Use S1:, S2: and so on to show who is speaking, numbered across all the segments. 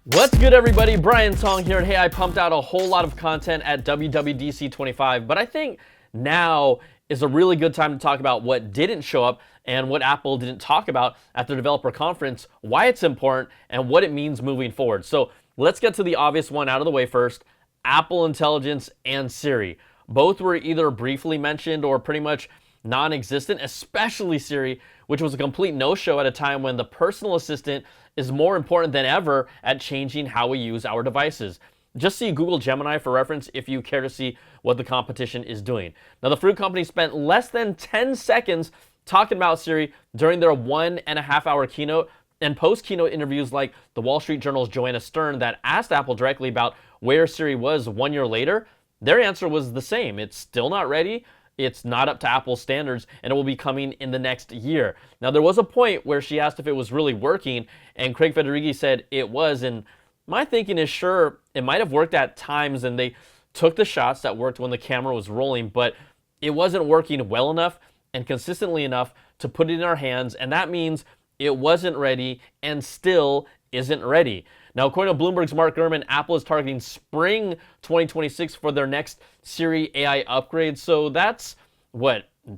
S1: What's good, everybody? Brian Tong here, and hey, I pumped out a whole lot of content at WWDC 25, but I think now is a really good time to talk about what didn't show up and what Apple didn't talk about at the developer conference, why it's important, and what it means moving forward. So let's get to the obvious one out of the way first: Apple Intelligence and Siri. Both were either briefly mentioned or pretty much non-existent, especially Siri, which was a complete no-show at a time when the personal assistant is more important than ever at changing how we use our devices. Just see Google Gemini for reference if you care to see what the competition is doing. Now, the fruit company spent less than 10 seconds talking about Siri during their 1.5-hour keynote, and post-keynote interviews like the Wall Street Journal's Joanna Stern that asked Apple directly about where Siri was 1 year later, their answer was the same. It's still not ready. It's not up to Apple's standards, and it will be coming in the next year. Now, there was a point where she asked if it was really working, and Craig Federighi said it was, and my thinking is, sure, it might have worked at times, and they took the shots that worked when the camera was rolling, but it wasn't working well enough and consistently enough to put it in our hands, and that means it wasn't ready and still isn't ready. Now, according to Bloomberg's Mark Gurman, Apple is targeting spring 2026 for their next Siri AI upgrade. So that's,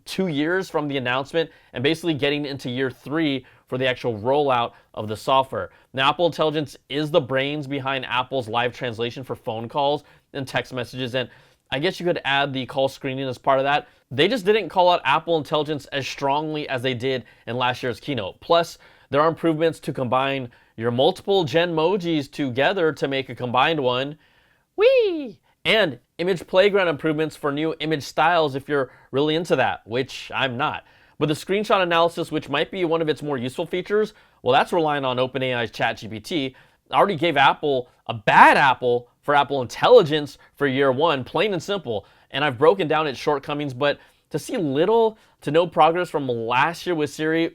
S1: 2 years from the announcement, and basically getting into year 3 for the actual rollout of the software. Now, Apple Intelligence is the brains behind Apple's live translation for phone calls and text messages, and I guess you could add the call screening as part of that. They just didn't call out Apple Intelligence as strongly as they did in last year's keynote. Plus, there are improvements to combine your multiple Genmojis together to make a combined one. Whee! And image playground improvements for new image styles if you're really into that, which I'm not. But the screenshot analysis, which might be one of its more useful features, well, that's relying on OpenAI's ChatGPT. Already gave Apple a bad apple for Apple Intelligence for year 1, plain and simple. And I've broken down its shortcomings, but to see little to no progress from last year with Siri,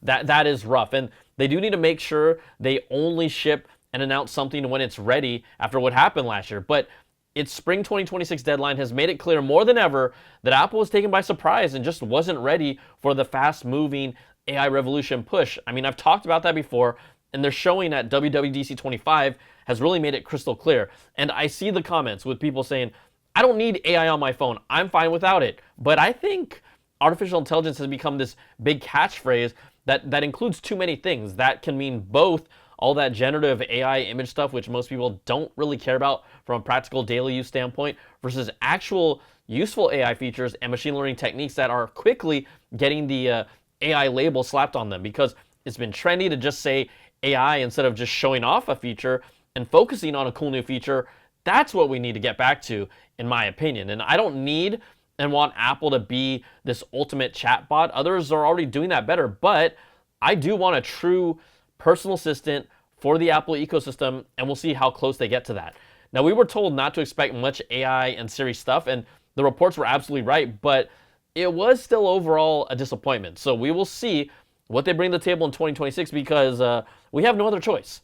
S1: that is rough. And they do need to make sure they only ship and announce something when it's ready after what happened last year. But its spring 2026 deadline has made it clear more than ever that Apple was taken by surprise and just wasn't ready for the fast-moving AI revolution push. I mean, I've talked about that before, and they're showing at WWDC 25 has really made it crystal clear. And I see the comments with people saying, I don't need AI on my phone. I'm fine without it. But I think artificial intelligence has become this big catchphrase that includes too many things. That can mean both all that generative AI image stuff, which most people don't really care about from a practical daily use standpoint, versus actual useful AI features and machine learning techniques that are quickly getting the AI label slapped on them, because it's been trendy to just say AI instead of just showing off a feature and focusing on a cool new feature. That's what we need to get back to, in my opinion. And I don't need and want Apple to be this ultimate chatbot. Others are already doing that better, but I do want a true personal assistant for the Apple ecosystem, and we'll see how close they get to that. Now, we were told not to expect much AI and Siri stuff, and the reports were absolutely right, but it was still overall a disappointment. So we will see what they bring to the table in 2026, because we have no other choice.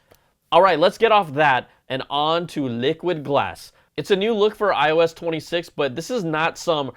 S1: All right, let's get off that and on to Liquid Glass. It's a new look for iOS 26, but this is not some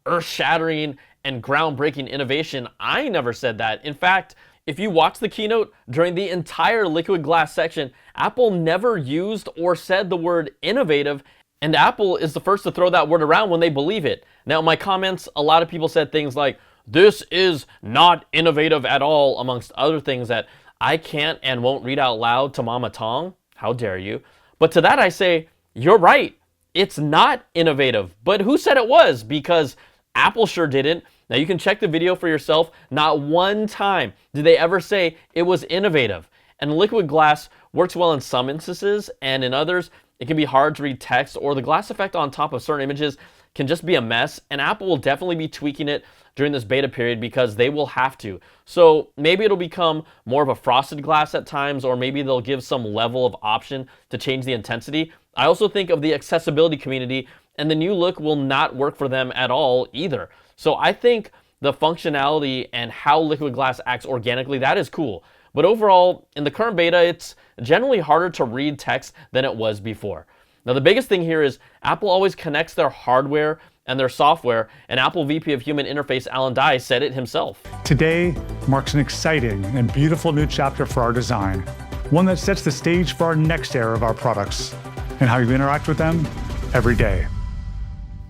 S1: earth-shattering and groundbreaking innovation. I never said that. In fact, if you watch the keynote, during the entire Liquid Glass section, Apple never used or said the word innovative, and Apple is the first to throw that word around when they believe it. Now, in my comments, a lot of people said things like, this is not innovative at all, amongst other things that I can't and won't read out loud to Mama Tong. How dare you? But to that I say, you're right. It's not innovative. But who said it was? Because Apple sure didn't. Now, you can check the video for yourself. Not one time did they ever say it was innovative. And Liquid Glass works well in some instances, and in others, it can be hard to read text, or the glass effect on top of certain images can just be a mess, and Apple will definitely be tweaking it during this beta period because they will have to. So maybe it'll become more of a frosted glass at times, or maybe they'll give some level of option to change the intensity. I also think of the accessibility community, and the new look will not work for them at all either. So I think the functionality and how Liquid Glass acts organically, that is cool. But overall, in the current beta, it's generally harder to read text than it was before. Now, the biggest thing here is Apple always connects their hardware and their software, and Apple VP of Human Interface Alan Dye said it himself.
S2: Today marks an exciting and beautiful new chapter for our design. one that sets the stage for our next era of our products and how you interact with them every day.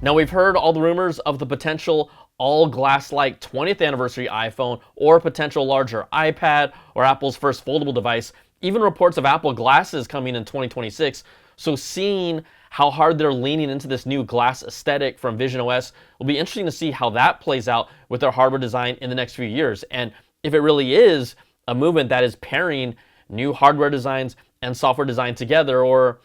S1: Now, we've heard all the rumors of the potential all-glass-like 20th anniversary iPhone or potential larger iPad or Apple's first foldable device, even reports of Apple glasses coming in 2026. So seeing how hard they're leaning into this new glass aesthetic from Vision OS will be interesting to see how that plays out with their hardware design in the next few years. And if it really is a movement that is pairing new hardware designs and software design together, or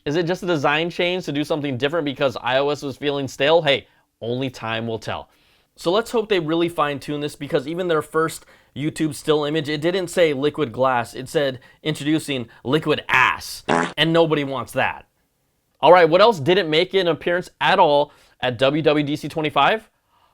S1: is it just a design change to do something different because iOS was feeling stale? Hey, only time will tell. So let's hope they really fine-tune this, because even their first YouTube still image, it didn't say liquid glass. It said introducing liquid ass, and nobody wants that. All right, what else didn't make an appearance at all at WWDC 25?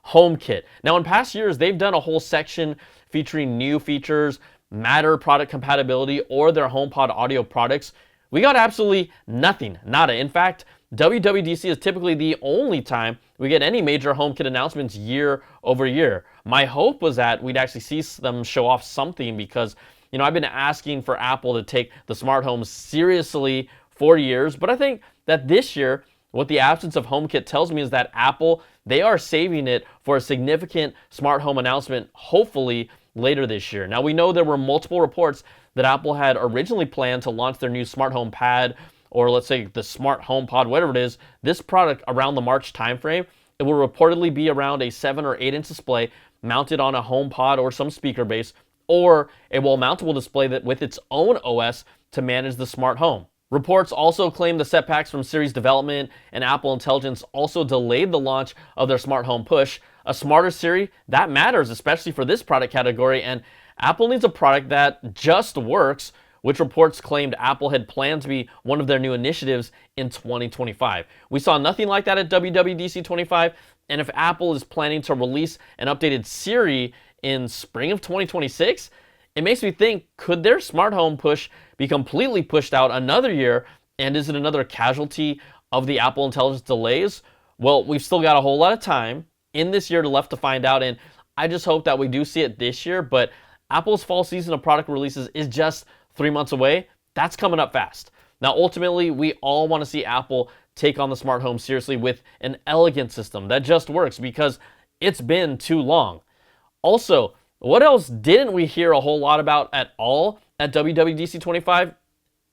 S1: HomeKit. Now, in past years, they've done a whole section featuring new features, Matter product compatibility, or their HomePod audio products. We got absolutely nothing, nada. In fact, WWDC is typically the only time we get any major HomeKit announcements year over year. My hope was that we'd actually see them show off something, because, you know, I've been asking for Apple to take the smart home seriously for years, but I think that this year, what the absence of HomeKit tells me is that Apple, they are saving it for a significant smart home announcement, hopefully later this year. Now, we know there were multiple reports that Apple had originally planned to launch their new smart home pad, or let's say the smart home pod, whatever it is, this product around the March timeframe. It will reportedly be around a 7 or 8 inch display mounted on a home pod or some speaker base, or a wall-mountable display that with its own OS to manage the smart home. Reports also claim the setbacks from Siri's development and Apple Intelligence also delayed the launch of their smart home push. A smarter Siri, that matters, especially for this product category, and Apple needs a product that just works, which reports claimed Apple had planned to be one of their new initiatives in 2025. We saw nothing like that at WWDC 25, and if Apple is planning to release an updated Siri in spring of 2026, it makes me think, could their smart home push be completely pushed out another year, and is it another casualty of the Apple Intelligence delays? Well, we've still got a whole lot of time in this year left to find out, and I just hope that we do see it this year, but Apple's fall season of product releases is just 3 months away. That's coming up fast. Now, ultimately, we all want to see Apple take on the smart home seriously with an elegant system that just works, because it's been too long. Also, what else didn't we hear a whole lot about at all at WWDC 25?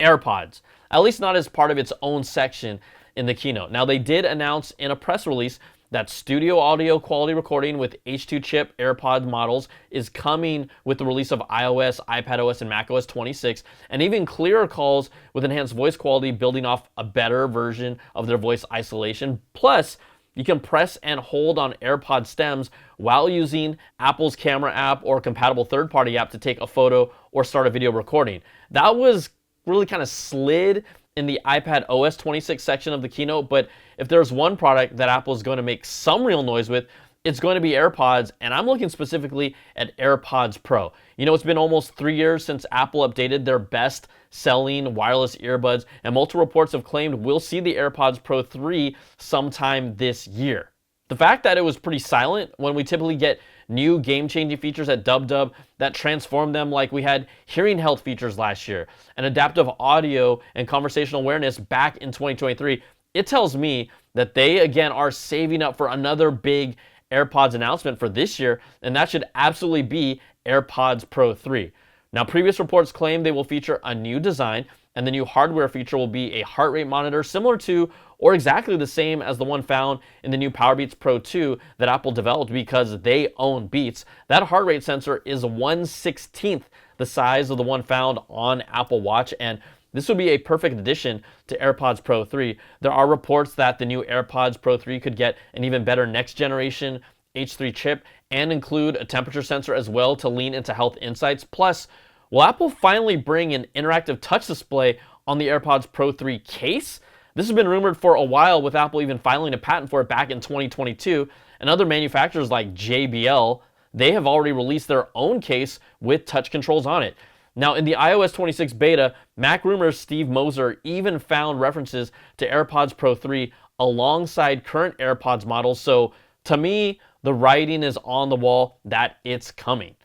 S1: AirPods, at least not as part of its own section in the keynote. Now, they did announce in a press release that studio audio quality recording with H2 chip AirPods models is coming with the release of iOS, iPadOS, and macOS 26, and even clearer calls with enhanced voice quality building off a better version of their voice isolation. Plus, you can press and hold on AirPod stems while using Apple's camera app or compatible third-party app to take a photo or start a video recording. That was really kind of slid in the iPadOS 26 section of the keynote, but if there's one product that Apple is going to make some real noise with, it's going to be AirPods, and I'm looking specifically at AirPods Pro. You know, it's been almost 3 years since Apple updated their best-selling wireless earbuds, and multiple reports have claimed we'll see the AirPods Pro 3 sometime this year. The fact that it was pretty silent when we typically get new game-changing features at WWDC that transform them, like we had hearing health features last year, and adaptive audio and conversational awareness back in 2023, it tells me that they, again, are saving up for another big AirPods announcement for this year, and that should absolutely be AirPods Pro 3. Now, previous reports claim they will feature a new design, and the new hardware feature will be a heart rate monitor similar to or exactly the same as the one found in the new Powerbeats Pro 2 that Apple developed because they own Beats. That heart rate sensor is 1/16 the size of the one found on Apple Watch, and this would be a perfect addition to AirPods Pro 3. There are reports that the new AirPods Pro 3 could get an even better next generation H3 chip and include a temperature sensor as well to lean into health insights. Plus, will Apple finally bring an interactive touch display on the AirPods Pro 3 case? This has been rumored for a while, with Apple even filing a patent for it back in 2022, and other manufacturers like JBL, they have already released their own case with touch controls on it. Now, in the iOS 26 beta, Mac Rumors Steve Moser even found references to AirPods Pro 3 alongside current AirPods models, so to me, the writing is on the wall that it's coming.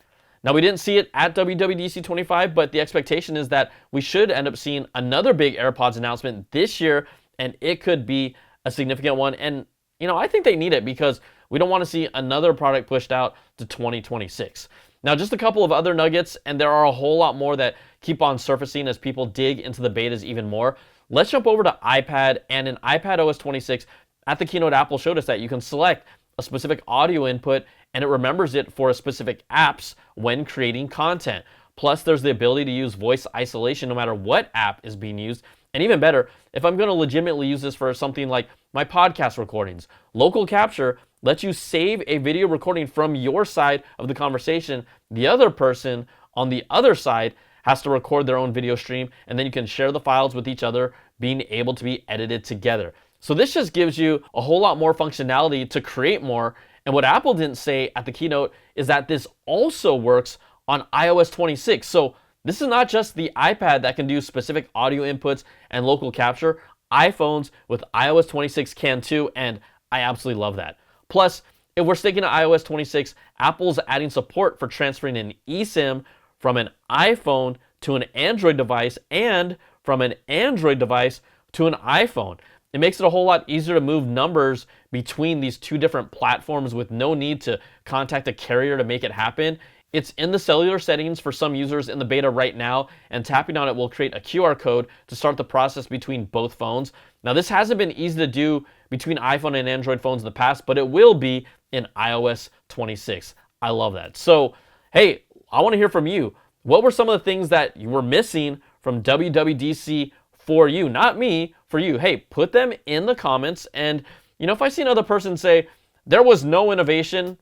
S1: Now, we didn't see it at WWDC 25, but the expectation is that we should end up seeing another big AirPods announcement this year, and it could be a significant one. And, I think they need it because we don't want to see another product pushed out to 2026. Now, just a couple of other nuggets, and there are a whole lot more that keep on surfacing as people dig into the betas even more. Let's jump over to iPad, and in iPadOS 26, at the keynote, Apple showed us that you can select a specific audio input, and it remembers it for specific apps when creating content. Plus, there's the ability to use voice isolation no matter what app is being used. And even better, if I'm going to legitimately use this for something like my podcast recordings, local capture lets you save a video recording from your side of the conversation. The other person on the other side has to record their own video stream, and then you can share the files with each other, being able to be edited together. So this just gives you a whole lot more functionality to create more. And what Apple didn't say at the keynote is that this also works on iOS 26. So this is not just the iPad that can do specific audio inputs and local capture. iPhones with iOS 26 can too, and I absolutely love that. Plus, if we're sticking to iOS 26, Apple's adding support for transferring an eSIM from an iPhone to an Android device and from an Android device to an iPhone. It makes it a whole lot easier to move numbers between these two different platforms with no need to contact a carrier to make it happen. It's in the cellular settings for some users in the beta right now, and tapping on it will create a QR code to start the process between both phones. Now, this hasn't been easy to do between iPhone and Android phones in the past, but it will be in iOS 26. I love that. So, hey, I want to hear from you. What were some of the things that you were missing from WWDC for you? Not me, for you. Hey, put them in the comments. And, if I see another person say, there was no innovation,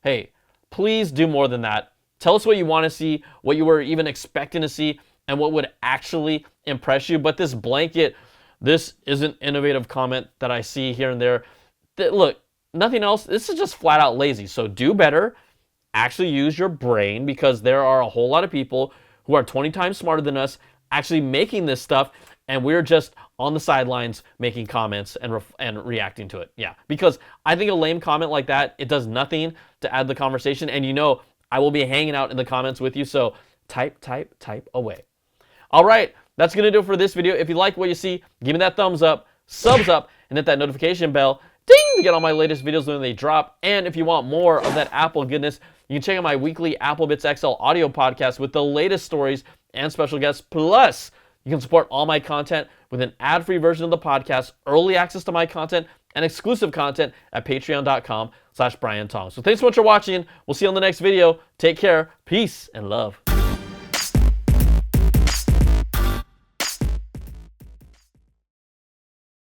S1: hey, please do more than that. Tell us what you want to see, what you were even expecting to see, and what would actually impress you. But this blanket, this is an innovative comment that I see here and there. Look, nothing else. This is just flat out lazy. So do better. Actually use your brain, because there are a whole lot of people who are 20 times smarter than us actually making this stuff, and we're just on the sidelines making comments and reacting to it. Yeah, because I think a lame comment like that, it does nothing to add the conversation. And I will be hanging out in the comments with you, so type away. All right, that's going to do it for this video. If you like what you see, give me that thumbs up, subs up, and hit that notification bell, ding, to get all my latest videos when they drop. And if you want more of that Apple goodness, you can check out my weekly Apple Bits XL audio podcast with the latest stories and special guests. Plus, you can support all my content with an ad-free version of the podcast, early access to my content, and exclusive content at patreon.com/BrianTong. So thanks so much for watching. We'll see you on the next video. Take care, peace, and love.